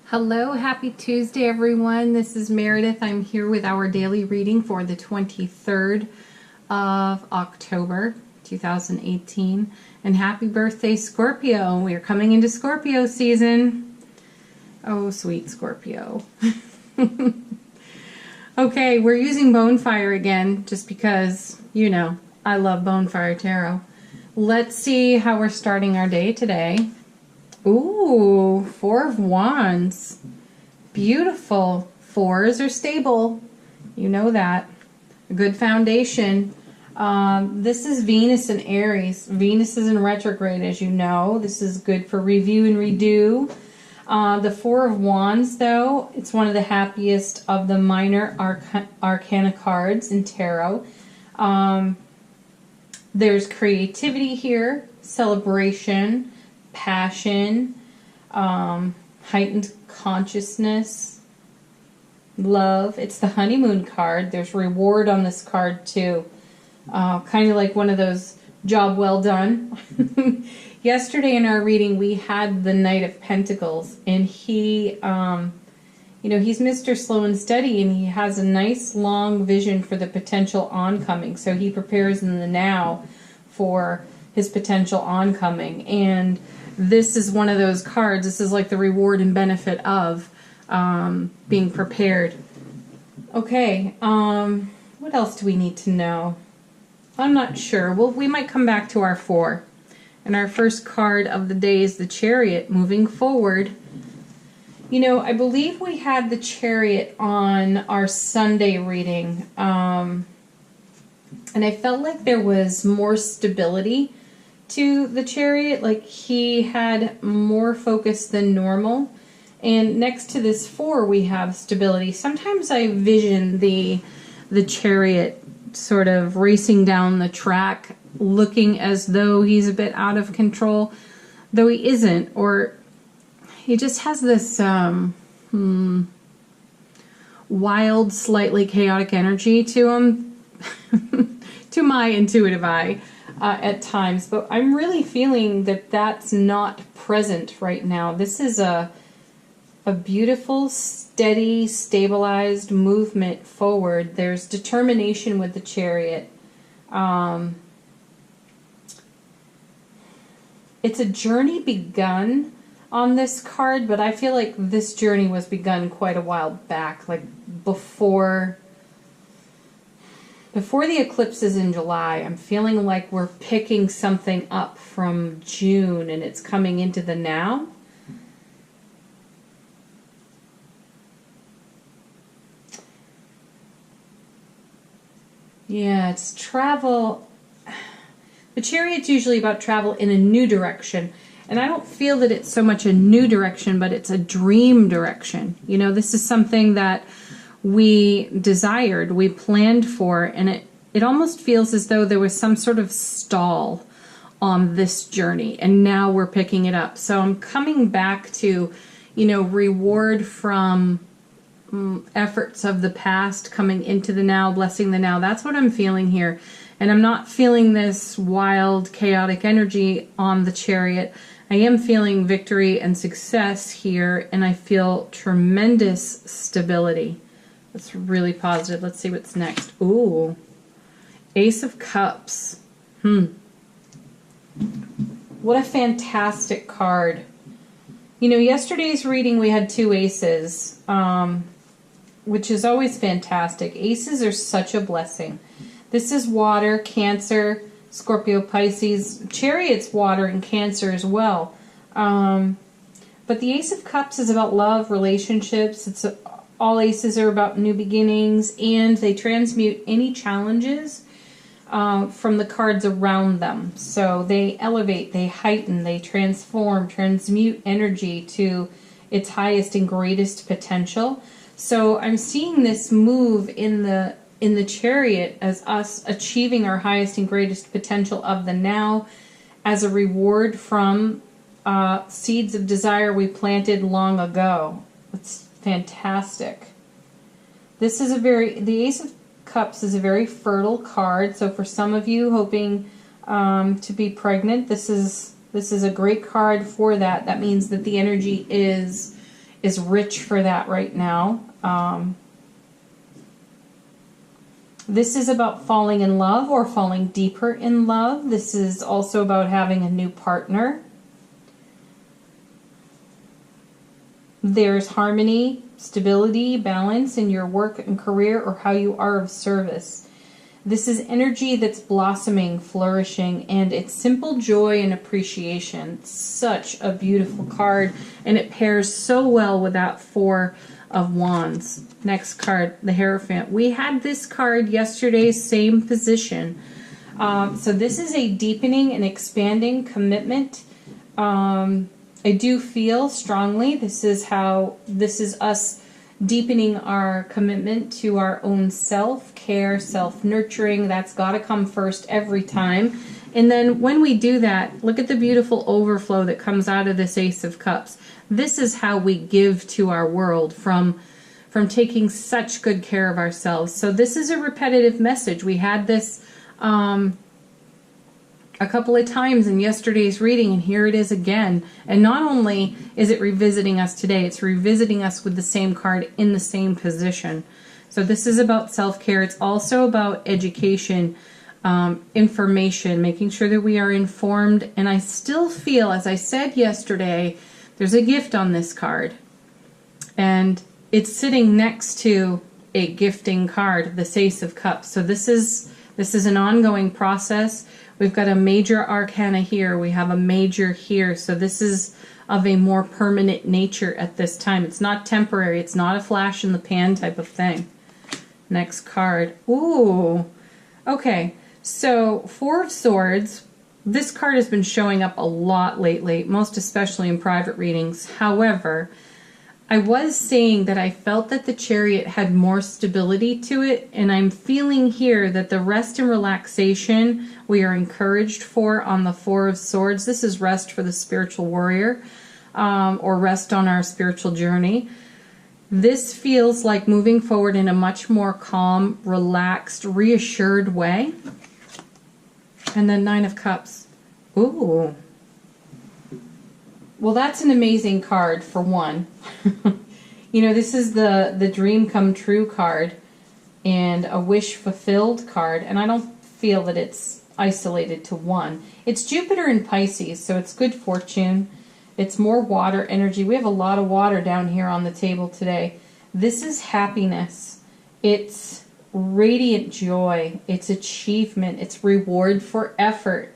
Hello, happy Tuesday everyone. This is Meredith. I'm here with our daily reading for the 23rd of October 2018. And happy birthday Scorpio. We are coming into Scorpio season. Oh, sweet Scorpio. Okay, we're using Bonefire again just because, you know, I love Bonefire Tarot. Let's see how we're starting our day today. Ooh, Four of Wands. Beautiful. Fours are stable. You know that. A good foundation. This is Venus and Aries. Venus is in retrograde, as you know. This is good for review and redo. The Four of Wands, though, it's one of the happiest of the minor arcana cards in tarot. There's creativity here, celebration, passion, heightened consciousness, love. It's the honeymoon card. There's reward on this card too. Kind of like one of those job well done. Yesterday in our reading we had the Knight of Pentacles, and he, you know, he's Mr. Slow and Steady, and he has a nice long vision for the potential oncoming. So he prepares in the now for his potential oncoming, and this is one of those cards. This is like the reward and benefit of being prepared. Okay, what else do we need to know? I'm not sure. Well, we might come back to our four. And our first card of the day is the Chariot, moving forward. You know, I believe we had the Chariot on our Sunday reading, and I felt like there was more stability to the Chariot, like he had more focus than normal. And next to this four we have stability. Sometimes I vision the Chariot sort of racing down the track, looking as though he's a bit out of control, though he isn't, or he just has this wild, slightly chaotic energy to him, to my intuitive eye. At times, but I'm really feeling that that's not present right now. This is a beautiful, steady, stabilized movement forward. There's determination with the Chariot. It's a journey begun on this card, but I feel like this journey was begun quite a while back, like before the eclipses in July. I'm feeling like we're picking something up from June and it's coming into the now. Yeah, it's travel. The Chariot's usually about travel in a new direction. And I don't feel that it's so much a new direction, but it's a dream direction. You know, this is something that we desired, we planned for, and it almost feels as though there was some sort of stall on this journey, and now we're picking it up. So I'm coming back to, you know, reward from efforts of the past coming into the now, blessing the now. That's what I'm feeling here. And I'm not feeling this wild, chaotic energy on the Chariot. I am feeling victory and success here, and I feel tremendous stability. That's really positive. Let's see what's next. Ooh, Ace of Cups. What a fantastic card. You know, yesterday's reading we had two aces, which is always fantastic. Aces are such a blessing. This is water, Cancer, Scorpio, Pisces. Chariot's water and Cancer as well. But the Ace of Cups is about love, relationships. All aces are about new beginnings, and they transmute any challenges from the cards around them. So they elevate, they heighten, they transform, transmute energy to its highest and greatest potential. So I'm seeing this move in the Chariot as us achieving our highest and greatest potential of the now as a reward from seeds of desire we planted long ago. It's fantastic. This is the Ace of Cups is a very fertile card. So for some of you hoping to be pregnant, this is a great card for that. That means that the energy is is rich for that right now. This is about falling in love or falling deeper in love. This is also about having a new partner. There's harmony, stability, balance in your work and career or how you are of service. This is energy that's blossoming, flourishing, and it's simple joy and appreciation. Such a beautiful card, and it pairs so well with that Four of Wands. Next card, the Hierophant. We had this card yesterday, same position. So this is a deepening and expanding commitment. I do feel strongly this is us deepening our commitment to our own self-care, self-nurturing. That's got to come first every time. And then when we do that, look at the beautiful overflow that comes out of this Ace of Cups. This is how we give to our world from taking such good care of ourselves. So this is a repetitive message. We had this a couple of times in yesterday's reading, and here it is again. And not only is it revisiting us today, it's revisiting us with the same card in the same position. So this is about self-care. It's also about education, information, making sure that we are informed. And I still feel, as I said yesterday, there's a gift on this card. And it's sitting next to a gifting card, the Ace of Cups. So this is an ongoing process. We've got a major arcana here. We have a major here. So this is of a more permanent nature at this time. It's not temporary. It's not a flash in the pan type of thing. Next card. Ooh. Okay. So Four of Swords. This card has been showing up a lot lately, most especially in private readings. However, I was saying that I felt that the Chariot had more stability to it, and I'm feeling here that the rest and relaxation we are encouraged for on the Four of Swords. This is rest for the spiritual warrior, or rest on our spiritual journey. This feels like moving forward in a much more calm, relaxed, reassured way. And then Nine of Cups. Ooh. Well, that's an amazing card, for one. You know, this is the dream come true card and a wish fulfilled card, and I don't feel that it's isolated to one. It's Jupiter in Pisces, so it's good fortune. It's more water energy. We have a lot of water down here on the table today. This is happiness. It's radiant joy. It's achievement. It's reward for effort.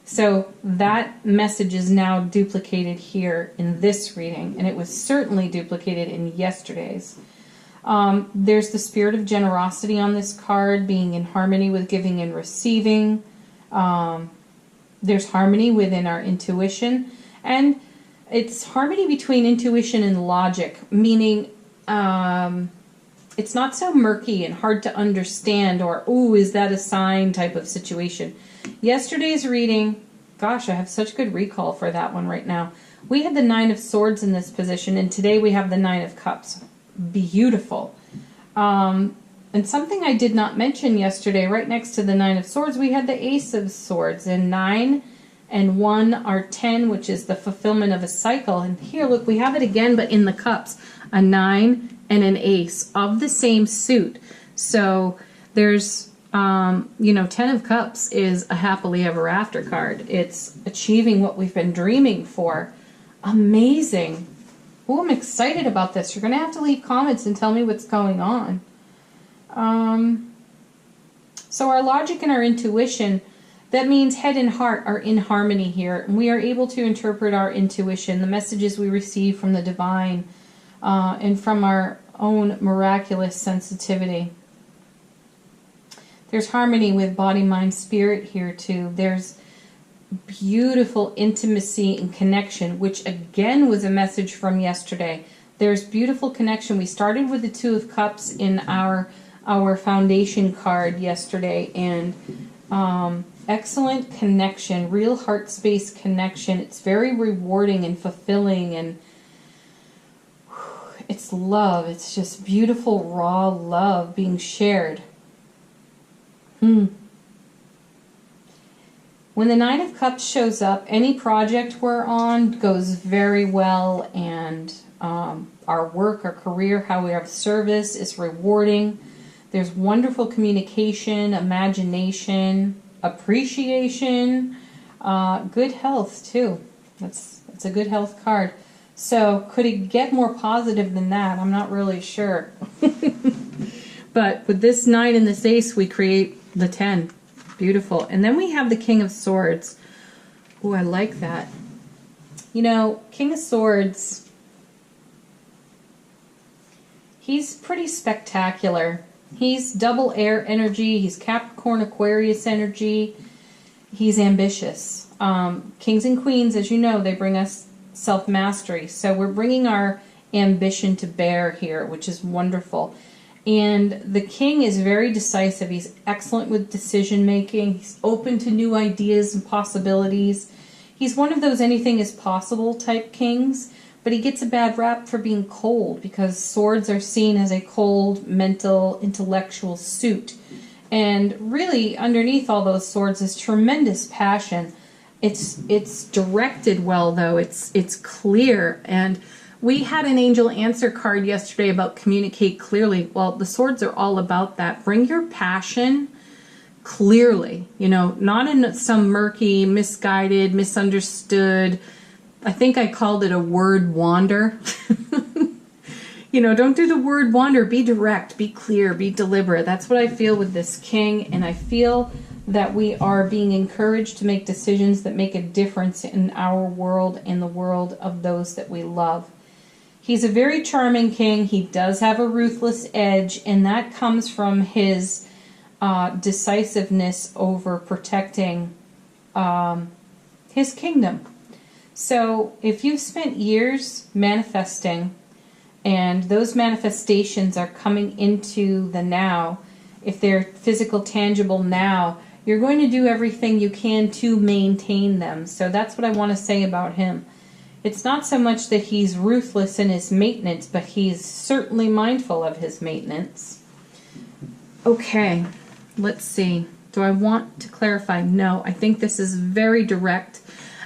So that message is now duplicated here in this reading, and it was certainly duplicated in yesterday's. There's the spirit of generosity on this card, being in harmony with giving and receiving. There's harmony within our intuition, and it's harmony between intuition and logic, meaning it's not so murky and hard to understand, or, ooh, is that a sign type of situation. Yesterday's reading, gosh, I have such good recall for that one right now. We had the Nine of Swords in this position, and today we have the Nine of Cups. Beautiful. And something I did not mention yesterday, right next to the Nine of Swords, we had the Ace of Swords, and 9 and 1 are 10, which is the fulfillment of a cycle. And here, look, we have it again, but in the cups, a 9 and an Ace of the same suit. So there's, you know, 10 of Cups is a happily ever after card. It's achieving what we've been dreaming for. Amazing. Oh, I'm excited about this. You're going to have to leave comments and tell me what's going on. So our logic and our intuition, that means head and heart are in harmony here. And we are able to interpret our intuition, the messages we receive from the divine, and from our own miraculous sensitivity. There's harmony with body, mind, spirit here too. There's beautiful intimacy and connection, which again was a message from yesterday. There's beautiful connection. We started with the Two of Cups in our foundation card yesterday, and excellent connection, real heart space connection. It's very rewarding and fulfilling, and it's love. It's just beautiful, raw love being shared. When the Nine of Cups shows up, any project we're on goes very well, and our work, our career, how we have service is rewarding. There's wonderful communication, imagination, appreciation, good health too. That's a good health card. So could it get more positive than that? I'm not really sure. But with this 9 and this ace, we create the 10. Beautiful. And then we have the King of Swords. Oh, I like that. You know, King of Swords, he's pretty spectacular. He's double air energy. He's Capricorn Aquarius energy. He's ambitious. Kings and queens, as you know, they bring us self-mastery. So we're bringing our ambition to bear here, which is wonderful. And the king is very decisive. He's excellent with decision making. He's open to new ideas and possibilities. He's one of those anything is possible type kings, but he gets a bad rap for being cold because swords are seen as a cold, mental, intellectual suit. And really, underneath all those swords is tremendous passion. It's directed well, though. It's clear. And we had an angel answer card yesterday about communicate clearly. Well, the swords are all about that. Bring your passion clearly, you know, not in some murky, misguided, misunderstood. I think I called it a word wander. You know, don't do the word wander. Be direct, be clear, be deliberate. That's what I feel with this king. And I feel that we are being encouraged to make decisions that make a difference in our world and the world of those that we love. He's a very charming king. He does have a ruthless edge, and that comes from his decisiveness over protecting his kingdom. So if you've spent years manifesting, and those manifestations are coming into the now, if they're physical, tangible now, you're going to do everything you can to maintain them. So that's what I want to say about him. It's not so much that he's ruthless in his maintenance, but he's certainly mindful of his maintenance. Okay, let's see. Do I want to clarify? No, I think this is very direct.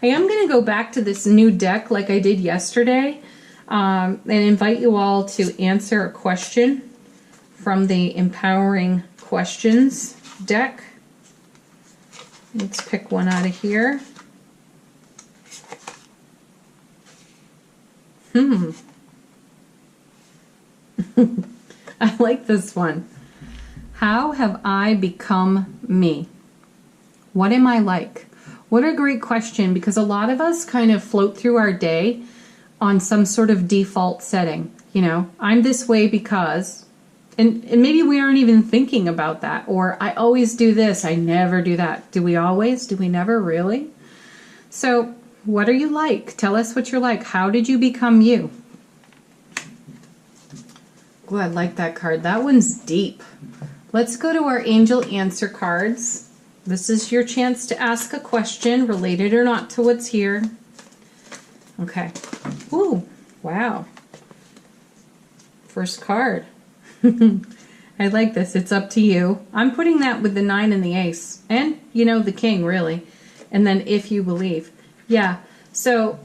I am going to go back to this new deck like I did yesterday and invite you all to answer a question from the Empowering Questions deck. Let's pick one out of here. I like this one. How have I become me? What am I like? What a great question, because a lot of us kind of float through our day on some sort of default setting. You know, I'm this way because, and maybe we aren't even thinking about that. Or I always do this, I never do that. Do we always? Do we never really? So what are you like? Tell us what you're like. How did you become you? Oh, I like that card. That one's deep. Let's go to our angel answer cards. This is your chance to ask a question, related or not to what's here. Okay. Ooh, wow. First card. I like this. It's up to you. I'm putting that with the 9 and the ace. And, you know, the king, really. And then if you believe. Yeah. So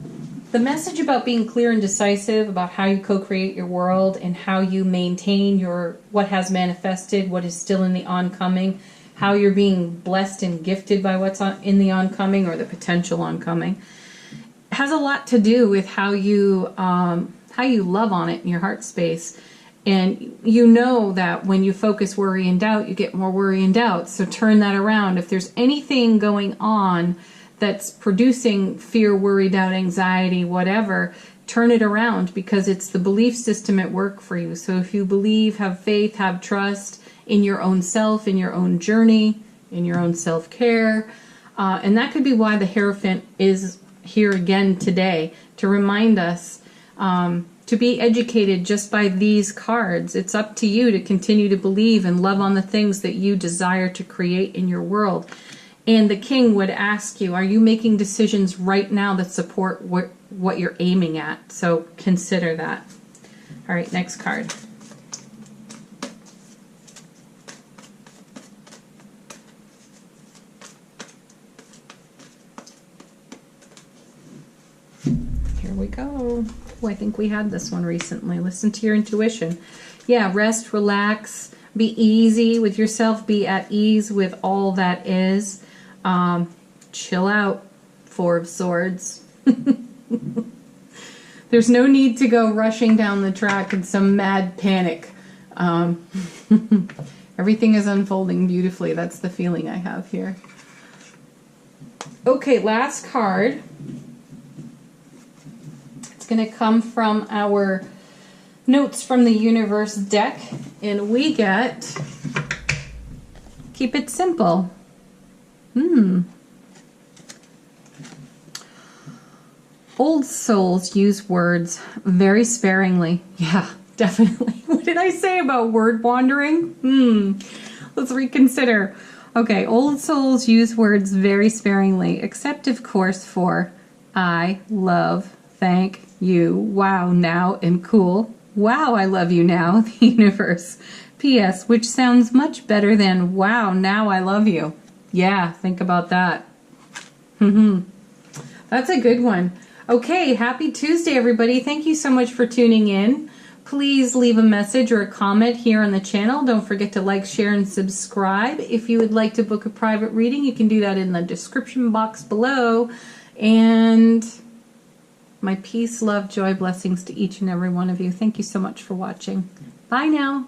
the message about being clear and decisive about how you co-create your world and how you maintain your what has manifested, what is still in the oncoming, how you're being blessed and gifted by what's in the oncoming or the potential oncoming, has a lot to do with how you love on it in your heart space. And you know that when you focus worry and doubt, you get more worry and doubt. So turn that around. If there's anything going on that's producing fear, worry, doubt, anxiety, whatever, turn it around, because it's the belief system at work for you. So if you believe, have faith, have trust in your own self, in your own journey, in your own self-care, and that could be why the Hierophant is here again today, to remind us to be educated just by these cards. It's up to you to continue to believe and love on the things that you desire to create in your world. And the king would ask you, are you making decisions right now that support what you're aiming at? So consider that. All right, next card. Here we go. Oh, I think we had this one recently. Listen to your intuition. Yeah, rest, relax, be easy with yourself, be at ease with all that is. Chill out, Four of Swords. There's no need to go rushing down the track in some mad panic. Everything is unfolding beautifully. That's the feeling I have here. Okay, last card. It's going to come from our Notes from the Universe deck, and we get Keep It Simple. Old souls use words very sparingly. Yeah, definitely. What did I say about word wandering? Let's reconsider. Okay, old souls use words very sparingly, except of course for I, love, thank, you, wow, now, and cool. Wow, I love you now, the universe. P.S., which sounds much better than wow, now I love you. Yeah, think about that. That's a good one. Okay, happy Tuesday, everybody. Thank you so much for tuning in. Please leave a message or a comment here on the channel. Don't forget to like, share, and subscribe. If you would like to book a private reading, you can do that in the description box below. And my peace, love, joy, blessings to each and every one of you. Thank you so much for watching. Bye now.